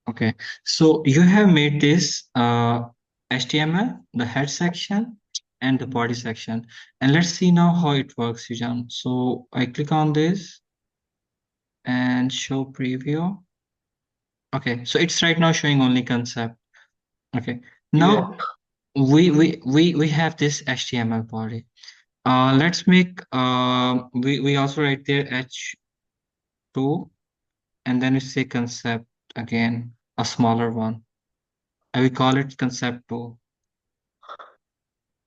Okay, so you have made this HTML, the head section, and the body section. And let's see now how it works, Yujan. So I click on this and show preview. Okay, so it's right now showing only concept. Okay, Yeah. now we have this HTML body. Let's make we also write there H2, and then we say concept again, a smaller one. I will call it concept 2.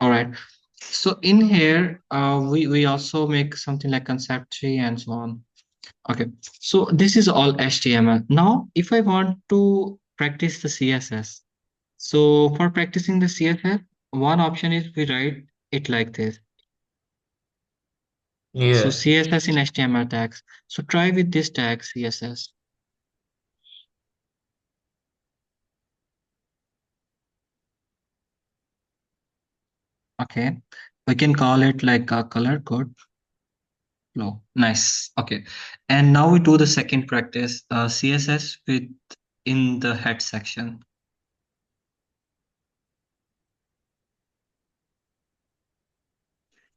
All right. So in here, we also make something like concept 3 and so on. Okay. So this is all HTML. Now, if I want to practice the CSS, so for practicing the CSS, one option is we write it like this. So Yeah. CSS in HTML tags. So try with this tag CSS. Okay. We can call it like a color code flow. Nice. Okay. And now we do the second practice, CSS with in the head section.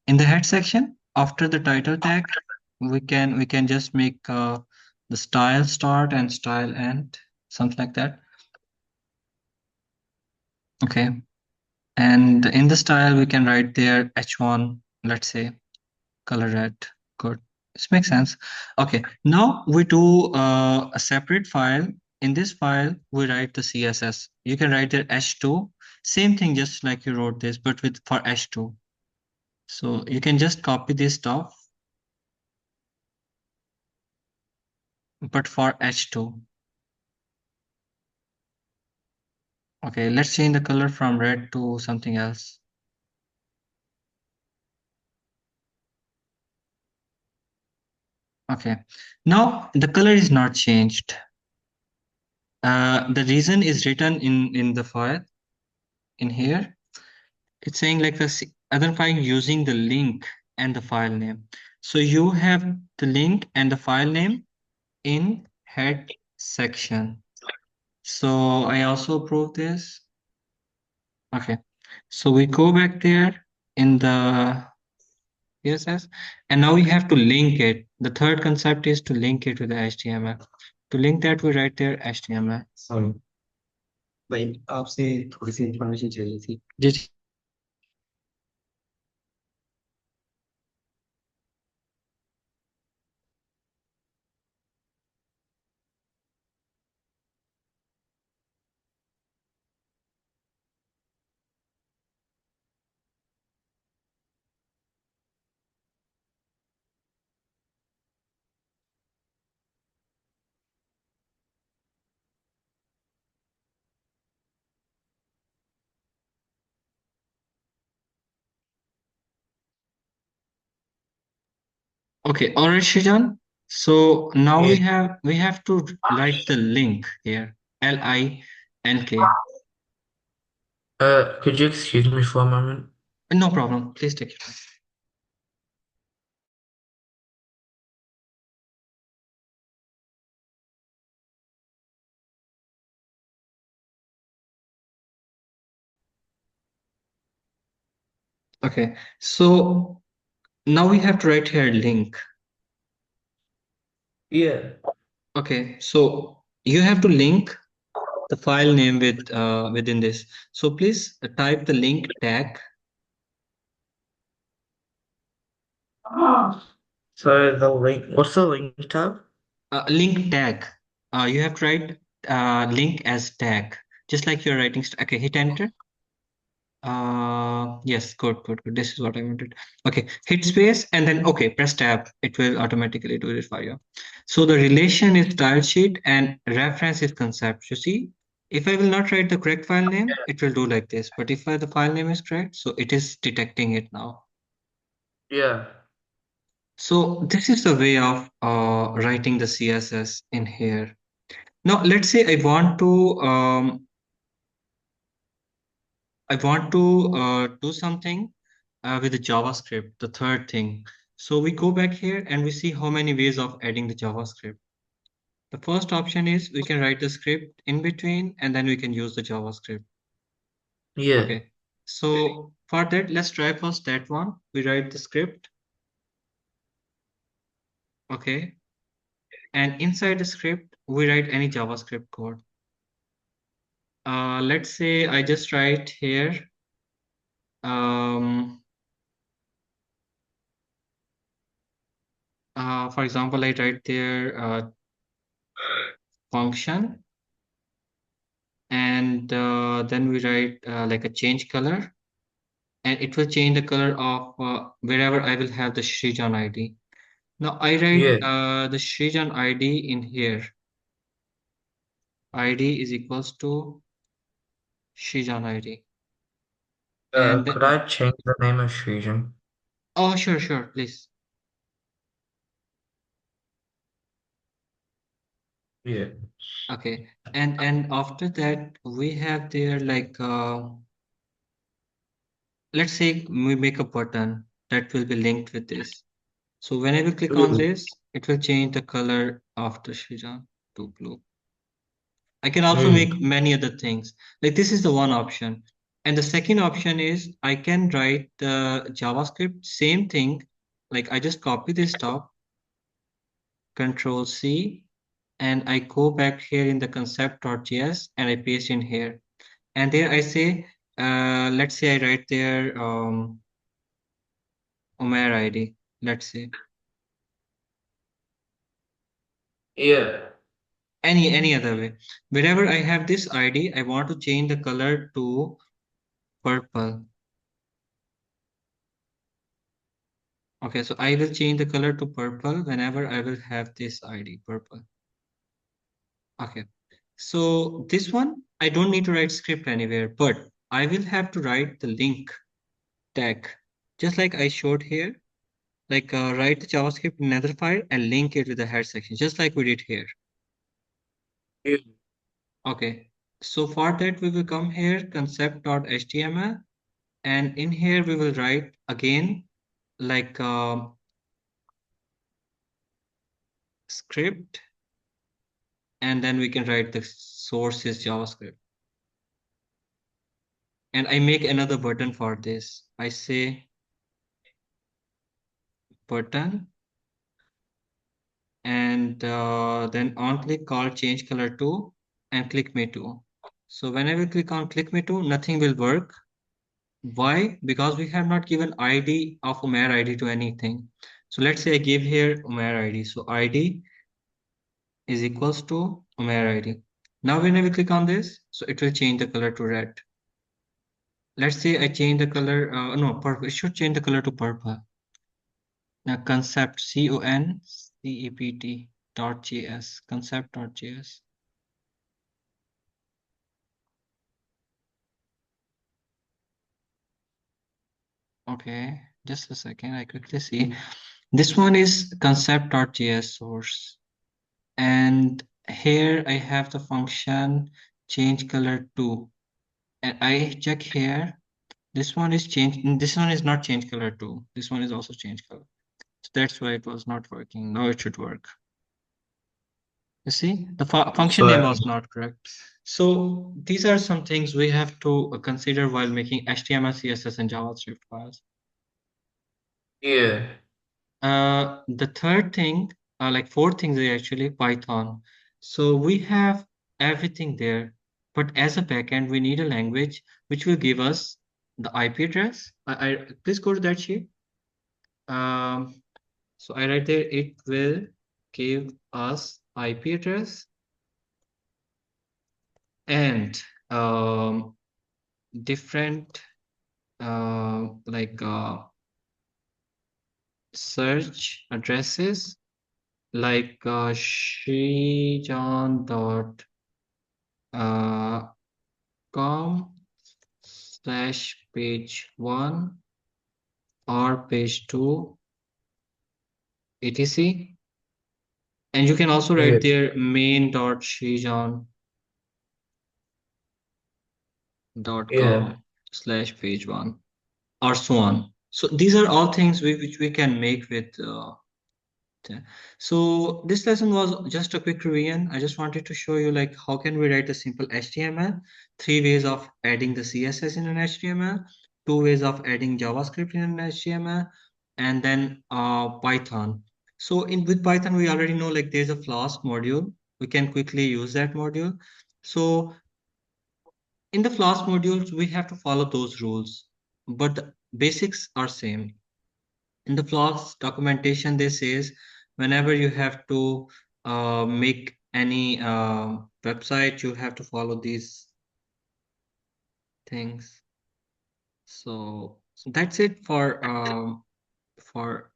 In the head section, after the title tag, we can just make the style start and style end, something like that. Okay. And in the style, we can write there H1, let's say, color red. Good. This makes sense. Okay. Now we do a separate file. In this file, we write the CSS. You can write there H2. Same thing, just like you wrote this, but with for H2. So you can just copy this stuff, but for H2. Okay, let's change the color from red to something else. Okay, now the color is not changed. The reason is written in the file in here. It's saying like this, identifying using the link and the file name. So you have the link and the file name in head section. So I also approve this. Okay, so we go back there in the CSS, and now we have to link it. The third concept is to link it with the HTML. To link that, we write there HTML. Sorry, भाई आपसे थोड़ी सी information चाहिए थी जी जी। Okay, all right, Shijan. So now Yeah. we have to write the link here, LINK. Could you excuse me for a moment? No problem. Please take your time. Okay, so now we have to write here link. Yeah. Okay, so you have to link the file name with within this. So please type the link tag, So the link, what's the link tab? link tag. You have to write link as tag, just like you're writing. Okay, hit enter. Yes, good, good, good. This is what I wanted. Okay, hit space and then okay, press tab. It will automatically do it for you. So the relation is style sheet and reference is concept. You see, if I will not write the correct file name, it will do like this. But if the file name is correct, so it is detecting it now. Yeah. So this is the way of writing the CSS in here. Now let's say I want to do something with the JavaScript, the third thing. So we go back here and we see how many ways of adding the JavaScript. The first option is we can write the script in between and then we can use the JavaScript. Yeah. Okay. So for that, let's try first that one. We write the script. Okay. And inside the script, we write any JavaScript code. Let's say I just write here, um, for example, I write there function, and then we write like a change color, and it will change the color of wherever I will have the Srijan ID. Now I write Yeah. the Srijan ID in here. ID is equals to Srijan ID. And Could I change the name of Srijan? oh, sure, sure, please. Yeah. Okay. And after that, we have there like let's say we make a button that will be linked with this. So when I will click on Yeah. this, it will change the color of the Srijan to blue. I can also Yeah. make many other things. Like this is the one option. And the second option is I can write the JavaScript, same thing. Like I just copy this stuff, Control C, and I go back here in the concept.js and I paste in here. And there I say, let's say I write there Umair ID, let's say. Yeah. Any other way. Wherever I have this ID, I want to change the color to purple. Okay, so I will change the color to purple whenever I will have this ID, purple. Okay, so this one, I don't need to write script anywhere, but I will have to write the link tag, just like I showed here. Like write the JavaScript in another file and link it with the head section, just like we did here. Yeah. Okay, so for that we will come here, concept.html, and in here we will write again like script, and then we can write the source is JavaScript. And I make another button for this. I say button and then on click call change color to and click me to. So whenever I click on click me to, nothing will work. Why? Because we have not given ID of Umair ID to anything. So let's say I give here Umair ID. So ID is equals to Umair ID. Now when I will click on this, so it will change the color to red. Let's say I change the color, no, purple. It should change the color to purple. Now concept, concept dot js, concept dot js. Okay, just a second, I quickly see. This one is concept dot js source. And here I have the function change color to. And I check here. This one is change. This one is not change color to. This one is also change color. So that's why it was not working. Now it should work. You see, the function So name was not correct. So these are some things we have to consider while making HTML, CSS, and JavaScript files. yeah. The third thing, like four things are actually Python. So we have everything there, but as a backend, we need a language which will give us the IP address. Please go to that sheet. Um, so I write there, it will give us IP address and different like search addresses like shrijan dot com slash page one or page two etc. And you can also Yeah. write there main dot shrijan dot Yeah. com slash page one or so on. So these are all things which we can make with Yeah. So this lesson was just a quick revision. I just wanted to show you like how can we write a simple HTML, three ways of adding the CSS in an HTML, two ways of adding JavaScript in an HTML, and then Python. So in with Python, we already know like there's a Flask module. We can quickly use that module. So in the Flask modules, we have to follow those rules, but the basics are same. In the Flask documentation, they says whenever you have to make any website, you have to follow these things. So that's it for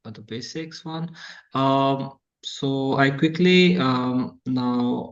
the basics one. So I quickly now